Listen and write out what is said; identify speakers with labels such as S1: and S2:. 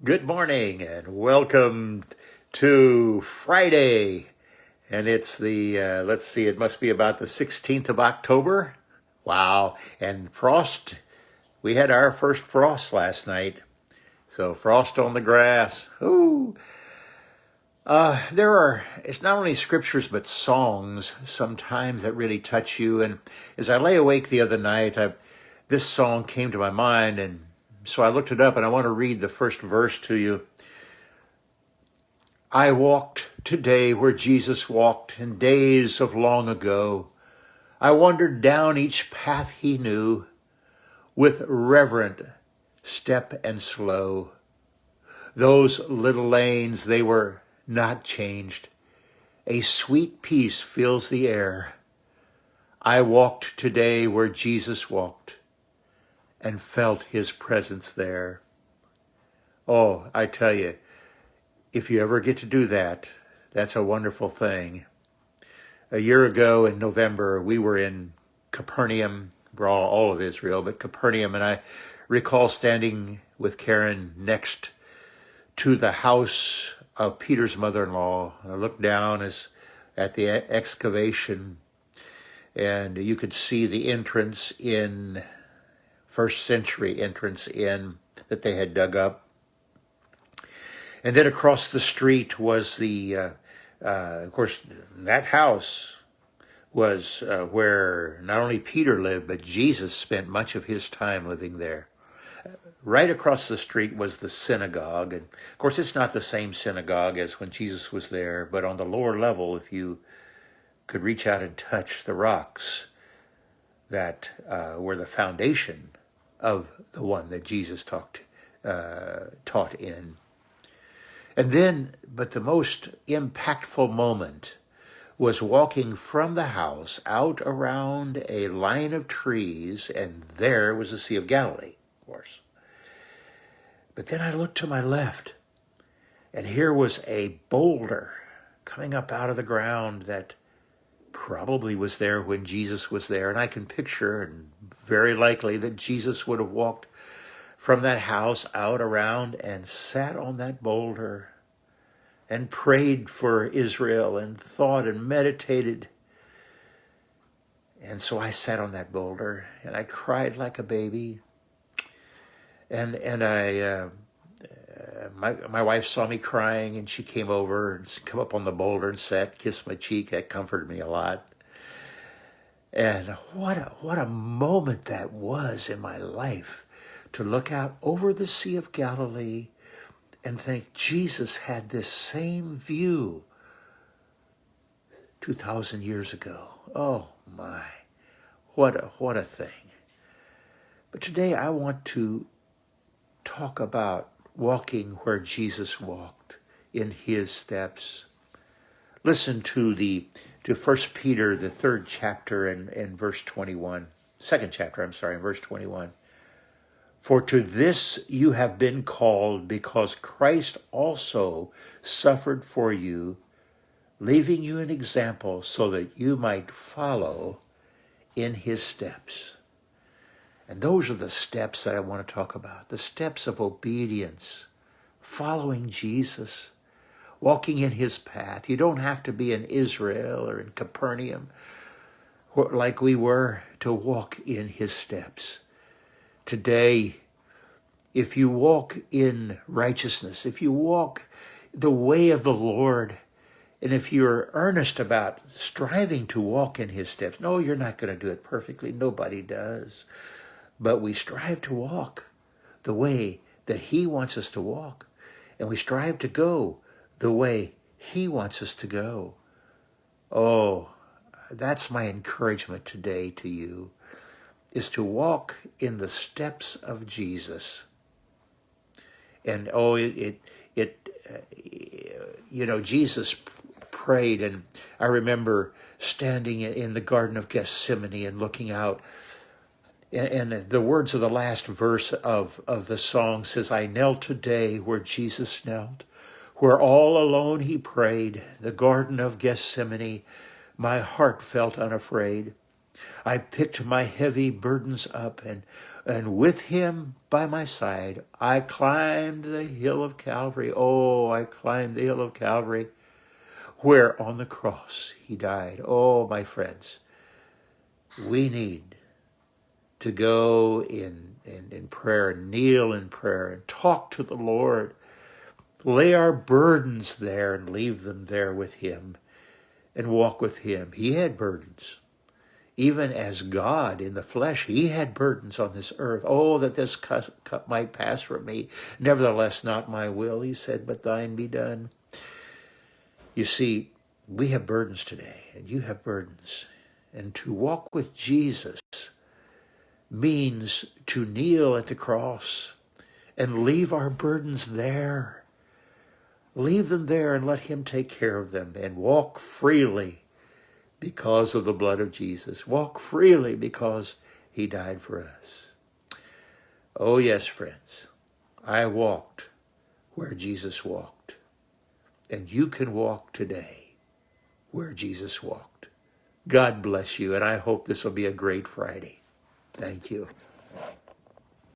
S1: Good morning and welcome to Friday. And it's let's see, it must be about the 16th of October. Wow. And frost, we had our first frost last night. So frost on the grass. Ooh. It's not only scriptures, but songs sometimes that really touch you. And as I lay awake the other night, this song came to my mind. And so I looked it up and I want to read the first verse to you. I walked today where Jesus walked in days of long ago. I wandered down each path he knew with reverent step and slow. Those little lanes, they were not changed. A sweet peace fills the air. I walked today where Jesus walked and felt his presence there. Oh, I tell you, if you ever get to do that, that's a wonderful thing. A year ago in November, we were in Capernaum, all of Israel, but Capernaum, and I recall standing with Karen next to the house of Peter's mother-in-law. I looked down at the excavation, and you could see the entrance in, first century entrance in, that they had dug up. And then across the street was of course, that house was where not only Peter lived, but Jesus spent much of his time living there. Right across the street was the synagogue. And of course, it's not the same synagogue as when Jesus was there, but on the lower level, if you could reach out and touch the rocks that were the foundation of the one that Jesus taught in. And then, but the most impactful moment was walking from the house out around a line of trees, and there was the Sea of Galilee, of course. But then I looked to my left, and here was a boulder coming up out of the ground that probably was there when Jesus was there. And I can picture, and very likely, that Jesus would have walked from that house out around and sat on that boulder and prayed for Israel and thought and meditated. And so I sat on that boulder and I cried like a baby. And my wife saw me crying and she came over and come up on the boulder and sat, kissed my cheek. That comforted me a lot. And what a moment that was in my life, to look out over the Sea of Galilee and think Jesus had this same view 2,000 years ago. Oh my, what a thing. But today I want to talk about walking where Jesus walked, in his steps. Listen to 1 Peter, the third chapter, and verse 21. Second chapter, verse 21. For to this you have been called, because Christ also suffered for you, leaving you an example so that you might follow in his steps. And those are the steps that I want to talk about, the steps of obedience, following Jesus, walking in his path. You don't have to be in Israel or in Capernaum like we were to walk in his steps. Today, if you walk in righteousness, if you walk the way of the Lord, and if you're earnest about striving to walk in his steps, no, you're not going to do it perfectly. Nobody does. But we strive to walk the way that he wants us to walk. And we strive to go the way he wants us to go. Oh, that's my encouragement today to you, is to walk in the steps of Jesus. And Jesus prayed, and I remember standing in the Garden of Gethsemane and looking out, and the words of the last verse of the song says, I knelt today where Jesus knelt, where all alone he prayed, the Garden of Gethsemane, my heart felt unafraid. I picked my heavy burdens up, and And with him by my side, I climbed the hill of Calvary. Oh, I climbed the hill of Calvary, where on the cross he died. Oh, my friends, we need to go in prayer, kneel in prayer, and talk to the Lord. Lay our burdens there and leave them there with him and walk with him. He had burdens. Even as God in the flesh, he had burdens on this earth. Oh, that this cup might pass from me. Nevertheless, not my will, he said, but thine be done. You see, we have burdens today, and you have burdens. And to walk with Jesus means to kneel at the cross and leave our burdens there. Leave them there and let him take care of them, and walk freely because of the blood of Jesus. Walk freely because he died for us. Oh yes, friends, I walked where Jesus walked, and you can walk today where Jesus walked. God bless you, and I hope this will be a great Friday. Thank you.